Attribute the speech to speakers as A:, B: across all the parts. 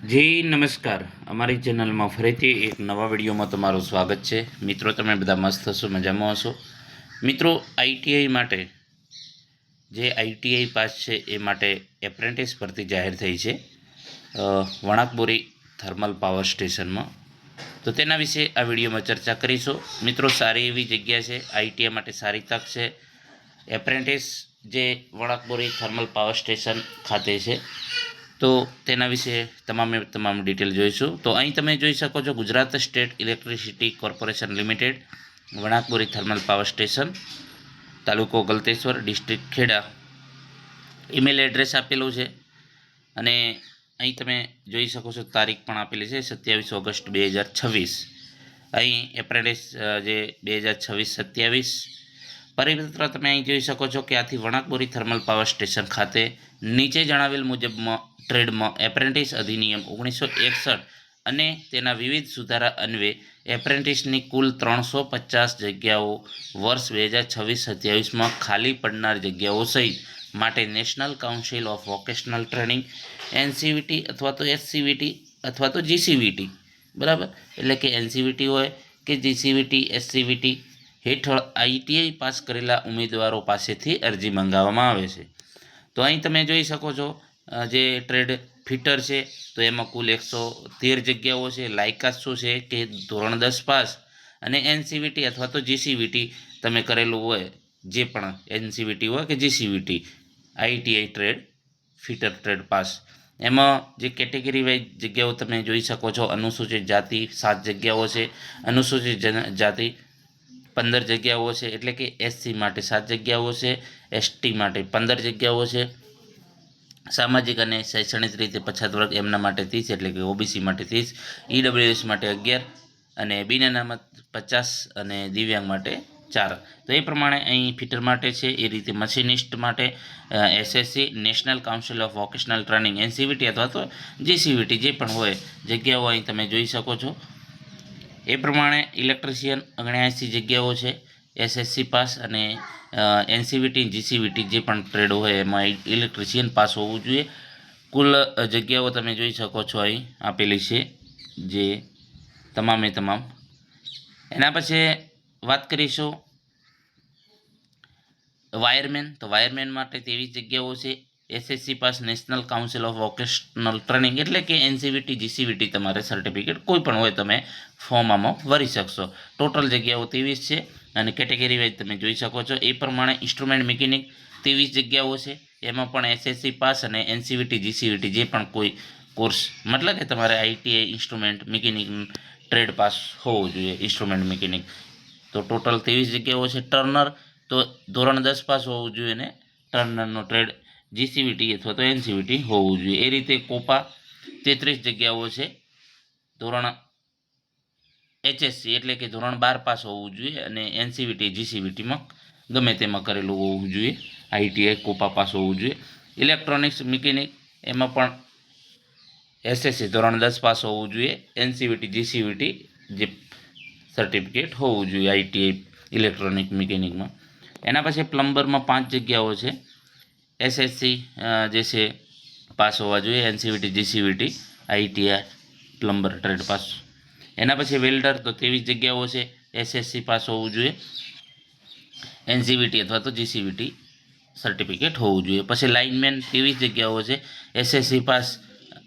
A: જી નમસ્કાર. અમારી ચેનલમાં ફરીથી એક નવા વિડીયોમાં તમારું સ્વાગત છે. મિત્રો, તમે બધા મસ્ત હશો, મજામાં હશો. મિત્રો, આઈટીઆઈ માટે જે આઈટીઆઈ પાસ છે એ માટે એપ્રેન્ટિસ ભરતી જાહેર થઈ છે વણાકબોરી થર્મલ પાવર સ્ટેશનમાં. તો તેના વિશે આ વિડીયોમાં ચર્ચા કરીશું. મિત્રો, સારી એવી જગ્યા છે, આઈટીઆઈ માટે સારી તક છે. એપ્રેન્ટિસ જે વણાકબોરી થર્મલ પાવર સ્ટેશન ખાતે છે, તો તેના વિશે તમામ ડિટેલ જોઈશું. તો અહીં તમે જોઈ શકો છો, Gujarat state electricity corporation limited, Wanakbori thermal power station, તાલુકો Galteshwar, district Kheda. Email address આપેલું છે અને અહીં તમે જોઈ શકો છો તારીખ પણ આપેલી છે 27 ઓગસ્ટ 2026. અહીં એપ્રેન્ટિસ જે 2026-27 પરિપત્ર તમે અહીં જોઈ શકો છો કે આથી વણાકબોરી થર્મલ પાવર સ્ટેશન ખાતે નીચે જણાવેલ મુજબમાં ટ્રેડમાં એપ્રેન્ટિસ અધિનિયમ 1961 અને તેના વિવિધ સુધારા અન્વયે એપ્રેન્ટિસની કુલ 350 જગ્યાઓ વર્ષ 2026-27માં ખાલી પડનાર જગ્યાઓ સહિત માટે national council of vocational training NCVT અથવા તો એસસીવીટી અથવા તો જીસીવીટી, બરાબર, એટલે કે એનસીવીટી હોય કે જીસીવીટી એસસીવીટી હેઠળ આઈટીઆઈ પાસ કરેલા ઉમેદવારો પાસેથી અરજી મંગાવવામાં આવે છે. તો અહીં તમે જોઈ શકો છો જે ટ્રેડ ફિટર છે, તો એમાં કુલ 113 જગ્યાઓ છે. લાયકાત શું છે કે ધોરણ 10 પાસ અને એનસીવીટી અથવા તો જીસીવીટી તમે કરેલું હોય, જે પણ એનસીવીટી હોય કે જીસીવીટી, ITI trade fitter trade pass. એમાં જે કેટેગરી વાઇઝ જગ્યાઓ તમે જોઈ શકો છો, અનુસૂચિત જાતિ 7 જગ્યાઓ છે, અનુસૂચિત જાતિ 15 જગ્યાઓ છે, એટલે કે એસસી માટે 7 જગ્યાઓ છે, એસટી માટે 15 જગ્યાઓ છે, સામાજિક અને શૈક્ષણિક રીતે પછાત વર્ગ એમના માટે 30, એટલે કે ઓબીસી માટે 30, ઈડબ્લ્યુએસ માટે 11 અને બિન અનામત 50 અને દિવ્યાંગ માટે 4. તો એ પ્રમાણે અહીં ફિટર માટે છે. એ રીતે મશીનિસ્ટ માટે SSC national council of vocational training NCVT અથવા તો જીસીવીટી જે પણ હોય જગ્યાઓ અહીં તમે જોઈ શકો છો. એ પ્રમાણે ઇલેક્ટ્રિશિયન 79 જગ્યાઓ છે, એસએસસી પાસ અને એનસીવીટી જીસીવીટી જે પણ ટ્રેડ હોય એમાં ઇલેક્ટ્રિશિયન પાસ હોવું જોઈએ. કુલ જગ્યાઓ તમે જોઈ શકો છો અહીં આપેલી છે, જે તમામે તમામ. એના પછી વાત કરીશું વાયરમેન. તો વાયરમેન માટે 23 જગ્યાઓ છે, SSC pass national council of vocational training, એટલે કે એનસીવીટી જીસીવીટી તમારે સર્ટિફિકેટ કોઈ પણ હોય તમે ફોર્મ આમાં ભરી શકશો. ટોટલ જગ્યાઓ 23 છે અને કેટેગરી વાઇઝ તમે જોઈ શકો છો. એ પ્રમાણે ઇન્સ્ટ્રુમેન્ટ મિકેનિક 23 જગ્યાઓ છે, એમાં પણ એસએસસી પાસ અને એનસીવીટી જીસીવીટી જે પણ કોઈ કોર્સ, મતલબ કે તમારે ITI instrument mechanic trade pass હોવો જોઈએ, ઇન્સ્ટ્રુમેન્ટ મિકેનિક. તો ટોટલ 23 જગ્યાઓ છે. ટર્નર તો ધોરણ 10 પાસ હોવું જોઈએ ને ટર્નરનો ટ્રેડ જીસીવીટી અથવા તો એનસીવીટી હોવું જોઈએ. એ રીતે કોપા 33 જગ્યાઓ છે, ધોરણ એચએસસી એટલે કે ધોરણ 12 પાસ હોવું જોઈએ અને એનસીવીટી જીસીવીટીમાં ગમે તેમાં કરેલું હોવું જોઈએ. આઈટીઆઈ કોપા પાસ હોવું જોઈએ. ઇલેક્ટ્રોનિક્સ મિકેનિક એમાં પણ એસએસસી ધોરણ 10 પાસ હોવું જોઈએ, એનસીવીટી જીસીવીટી જે સર્ટિફિકેટ હોવું જોઈએ આઈટીઆઈ ઇલેક્ટ્રોનિક મિકેનિકમાં. એના પછી પ્લમ્બરમાં 5 જગ્યાઓ છે, એસએસસી જે છે પાસ હોવા જોઈએ, NCVT જીસીવીટી ITI plumber trade pass. એના પછી વેલ્ડર તો 23 જગ્યાઓ છે, એસએસસી પાસ હોવું જોઈએ, એનસીવીટી અથવા તો જીસીવીટી સર્ટિફિકેટ હોવું જોઈએ. પછી લાઇનમેન 23 જગ્યાઓ છે, SSC pass,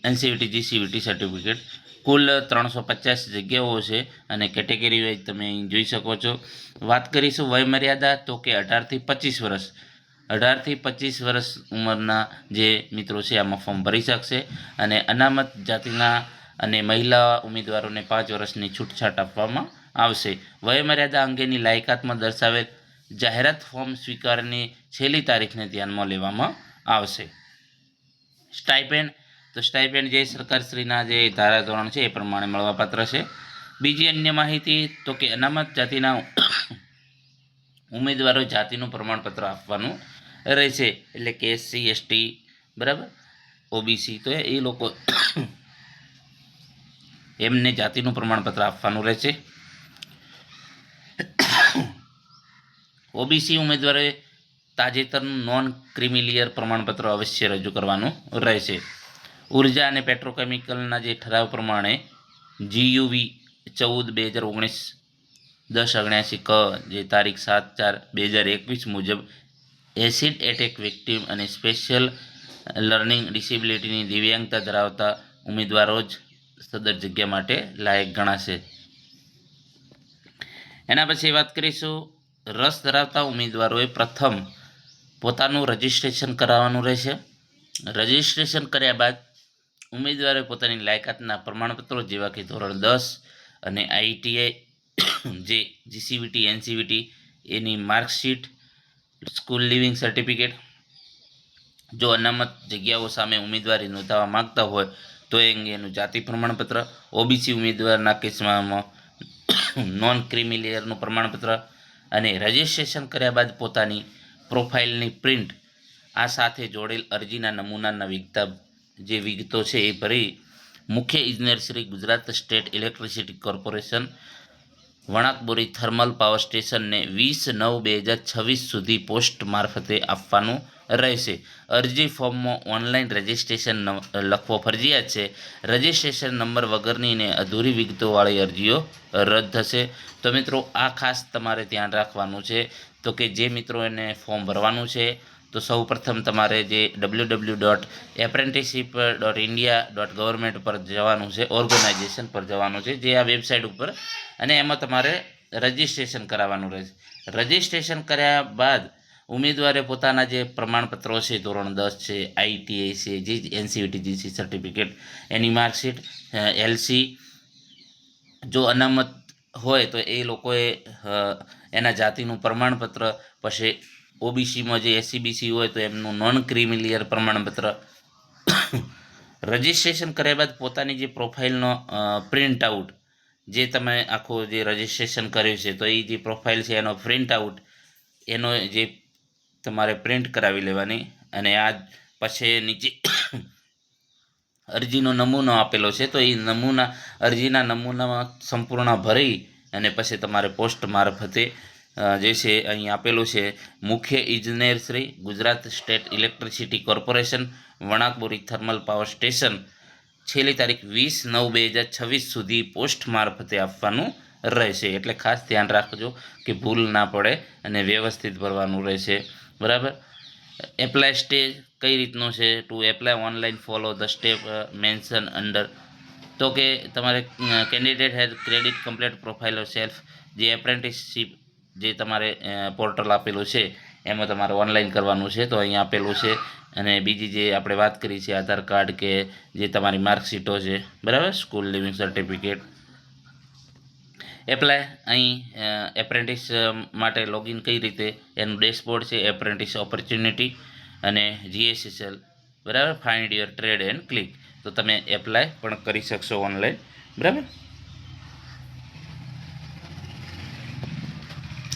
A: NCVT GCVT certificate. કુલ 350 જગ્યાઓ છે અને કેટેગરી વાઇઝ તમે અહીં જોઈ શકો છો. વાત કરીશું વયમર્યાદા, તો કે 18 થી 25 વર્ષ. 18 થી 25 વર્ષ ઉંમરના જે મિત્રો છે આમાં ફોર્મ ભરી શકશે અને અનામત જાતિના અને મહિલા ઉમેદવારોને 5 વર્ષની છૂટછાટ આપવામાં આવશે. વયમર્યાદા અંગેની લાયકાતમાં દર્શાવેલ જાહેરાત ફોર્મ સ્વીકારની છેલ્લી તારીખને ધ્યાનમાં લેવામાં આવશે. સ્ટાઇપેન્ડ, તો સ્ટાઇપેન્ડ જે સરકારશ્રીના જે ધારાધોરણ છે એ પ્રમાણે મળવાપાત્ર છે. બીજી અન્ય માહિતી, તો કે અનામત જાતિના ઉમેદવારો જાતિનું પ્રમાણપત્ર આપવાનું રહેશે, એટલે કે એસસી એસટી, બરાબર, ઓબીસી, તો એ લોકો એમને જાતિનું પ્રમાણપત્ર આપવાનું રહેશે. ઓબીસી ઉમેદવારોએ તાજેતરનું નોન ક્રિમિલિયર પ્રમાણપત્ર અવશ્ય રજૂ કરવાનું રહેશે. ઉર્જા અને પેટ્રોકેમિકલના જે ઠરાવ પ્રમાણે GUV 14/2019 1079 ક જે તારીખ 7/4/2021 મુજબ એસિડ એટેક વિક્ટિમ અને સ્પેશિયલ લર્નિંગ ડિસેબિલિટીની દિવ્યાંગતા ધરાવતા ઉમેદવારો જ સદર જગ્યા માટે લાયક ગણાશે. એના પછી વાત કરીશું, રસ ધરાવતા ઉમેદવારોએ પ્રથમ પોતાનું રજિસ્ટ્રેશન કરાવવાનું રહેશે. રજિસ્ટ્રેશન કર્યા બાદ ઉમેદવારોએ પોતાની લાયકાતના પ્રમાણપત્રો જેવા કે ધોરણ 10 અને ITI જે GCVT NCVT એની માર્કશીટ, સ્કૂલ લિવિંગ સર્ટિફિકેટ, જો અનામત જગ્યાઓ સામે ઉમેદવારી નોંધાવવા માંગતા હોય તો એ અંગેનું જાતિ પ્રમાણપત્ર, OBC ઉમેદવારના કેસમાં નોન ક્રિમિલિયરનું પ્રમાણપત્ર અને રજિસ્ટ્રેશન કર્યા બાદ પોતાની પ્રોફાઇલની પ્રિન્ટ આ સાથે જોડેલ અરજીના નમૂનાના જે વિગતો છે એ ભરી મુખ્ય ઇજનેર Shri Gujarat state electricity corporation Wanakbori thermal power સ્ટેશનને 20/9/2026 સુધી પોસ્ટ મારફતે આપવાનું રહેશે. અરજી ફોર્મમાં ઓનલાઈન રજિસ્ટ્રેશન લખવો ફરજિયાત છે. રજિસ્ટ્રેશન નંબર વગરની ને અધૂરી વિગતોવાળી અરજીઓ રદ થશે. તો મિત્રો આ ખાસ તમારે ધ્યાન રાખવાનું છે. તો કે જે મિત્રો એને ફોર્મ ભરવાનું છે તો સૌપ્રથમ તમારે જે www.apprenticeship.india.government પર જવાનું છે, ઓર્ગેનાઇઝેશન પર જવાનું છે, જે આ વેબસાઇટ ઉપર, અને એમાં તમારે રજિસ્ટ્રેશન કરાવવાનું રહેશે. રજિસ્ટ્રેશન કર્યા બાદ ઉમેદવારે પોતાના જે પ્રમાણપત્રો છે, ધોરણ 10 છે, ITI છે, જે NCVT GC સર્ટિફિકેટ, એની માર્કશીટ, LC, જો અનામત હોય તો એ લોકોએ એના જાતિનું પ્રમાણપત્ર, પછી OBCમાં જે SCBC હોય તો એમનું નોન ક્રિમિલિયર પ્રમાણપત્ર, રજિસ્ટ્રેશન કર્યા બાદ પોતાની જે પ્રોફાઇલનો પ્રિન્ટ આઉટ, જે તમે આખું જે રજિસ્ટ્રેશન કર્યું છે તો એ જે પ્રોફાઇલ છે એનો પ્રિન્ટ આઉટ, એનો જે તમારે પ્રિન્ટ કરાવી લેવાની, અને આ પછી નીચે અરજીનો નમૂનો આપેલો છે તો એ અરજીના નમૂનામાં સંપૂર્ણ ભરી અને પછી તમારે પોસ્ટ મારફતે જે છે અહીં આપેલું છે, મુખ્ય ઇજનેર Shri Gujarat state electricity corporation Wanakbori thermal power station, છેલ્લી તારીખ 20/9/2026 સુધી પોસ્ટ મારફતે આપવાનું રહેશે. એટલે ખાસ ધ્યાન રાખજો કે ભૂલ ના પડે અને વ્યવસ્થિત ભરવાનું રહેશે. બરાબર. એપ્લાય સ્ટેજ કઈ રીતનું છે? To apply online follow the step mention under. તો કે તમારે candidate has credit complete profile of self, જે એપ્રેન્ટિસશીપ જે તમારે પોર્ટલ આપેલું છે એમાં તમારે ઓનલાઈન કરવાનું છે, તો અહીં આપેલું છે. અને બીજી જે આપણે વાત કરી છે આધાર કાર્ડ કે જે તમારી માર્કશીટો છે, બરાબર, સ્કૂલ લિવિંગ સર્ટિફિકેટ. એપ્લાય અહીં એપ્રેન્ટિસ માટે લોગિન કઈ રીતે, એનું ડેશબોર્ડ છે, એપ્રેન્ટિસ ઓપોર્ચ્યુનિટી અને GSSL, બરાબર, find your trade and click. તો તમે એપ્લાય પણ કરી શકશો ઓનલાઈન. બરાબર.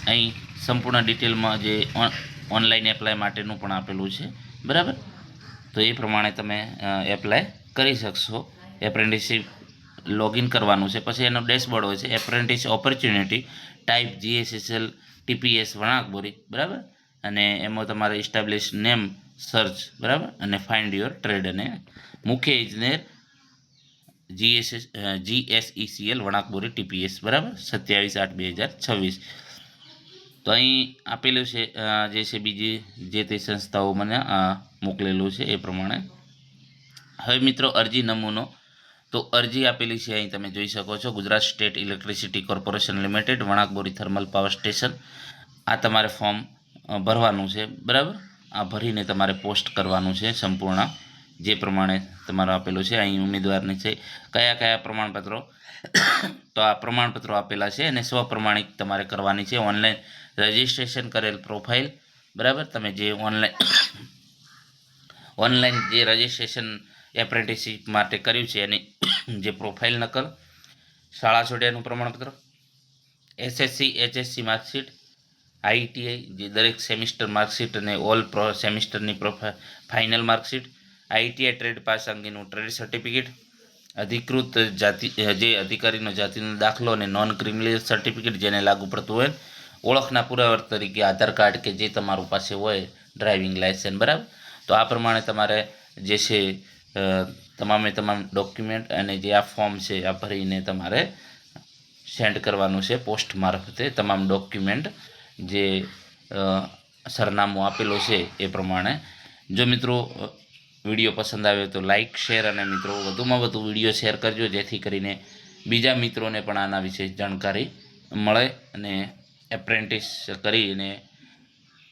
A: અહીં સંપૂર્ણ ડિટેલમાં જે ઓનલાઈન એપ્લાય માટેનું પણ આપેલું છે. બરાબર. તો એ પ્રમાણે તમે એપ્લાય કરી શકશો. એપ્રેન્ટિસશીપ લોગિન કરવાનું છે, પછી એનો ડેશબોર્ડ હોય છે, apprentice opportunity, type GSSL TPS Wanakbori, બરાબર, અને એમાં તમારે ઇસ્ટાબ્લિશ નેમ સર્ચ, બરાબર, અને ફાઇન્ડ યોર ટ્રેડ, અને મુખ્ય ઇજનેર GSECL વણાકબોરી TPS, બરાબર, 27/8/2026. તો અહીં આપેલું છે જે છે બીજી જે તે સંસ્થાઓ મને મોકલેલું છે એ પ્રમાણે. હવે મિત્રો અરજી નમૂનો, તો અરજી આપેલી છે અહીં તમે જોઈ શકો છો, Gujarat state electricity corporation limited Wanakbori thermal power station. આ તમારે ફોર્મ ભરવાનું છે. બરાબર. આ ભરીને તમારે પોસ્ટ કરવાનું છે સંપૂર્ણ જે પ્રમાણે તમારું આપેલું છે. અહીં ઉમેદવારને છે કયા પ્રમાણપત્રો, તો આ પ્રમાણપત્રો આપેલા છે અને સ્વપ્રમાણિત તમારે કરવાની છે. ઓનલાઈન રજિસ્ટ્રેશન કરેલ પ્રોફાઇલ, બરાબર, તમે જે ઓનલાઈન જે રજિસ્ટ્રેશન એપ્રેન્ટિસશીપ માટે કર્યું છે એની જે પ્રોફાઇલ નકલ, શાળા છોડ્યાનું પ્રમાણપત્ર, SSC HSC માર્કશીટ, ITI જે દરેક સેમિસ્ટર માર્કશીટ અને ઓલ સેમિસ્ટરની final marksheet, ITI trade pass અંગેનું ટ્રેડ સર્ટિફિકેટ, અધિકૃત જે અધિકારીનો જાતિનો દાખલો અને નોન ક્રિમિનલ સર્ટિફિકેટ જેને લાગુ પડતું હોય, ઓળખના પુરાવા તરીકે આધાર કાર્ડ કે જે તમારું પાસે હોય, ડ્રાઇવિંગ લાયસન્સ, બરાબર. તો આ પ્રમાણે તમારે જે છે તમામે તમામ ડોક્યુમેન્ટ અને જે આ ફોર્મ છે આ ભરીને તમારે સેન્ડ કરવાનું છે પોસ્ટ મારફતે તમામ ડોક્યુમેન્ટ જે સરનામું આપેલું છે એ પ્રમાણે. જો મિત્રો વિડીયો પસંદ આવ્યો તો લાઈક શેર અને મિત્રો વધુમાં વધુ વિડીયો શેર કરજો, જેથી કરીને બીજા મિત્રોને પણ આના વિશે જાણકારી મળે અને એપ્રેન્ટિસ કરીને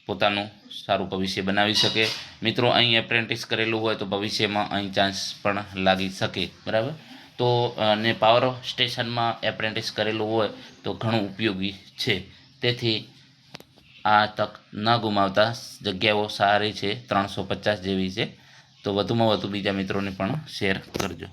A: પોતાનું સારું ભવિષ્ય બનાવી શકે. મિત્રો અહીં એપ્રેન્ટિસ કરેલું હોય તો ભવિષ્યમાં અહીં ચાન્સ પણ લાગી શકે, બરાબર. તો ને પાવર સ્ટેશનમાં એપ્રેન્ટિસ કરેલું હોય તો ઘણું ઉપયોગી છે. તેથી આ તક ન ગુમાવતા, જગ્યાઓ સારી છે, 350 જેવી છે. તો વધુમાં વધુ બીજા મિત્રોને પણ શેર કરજો.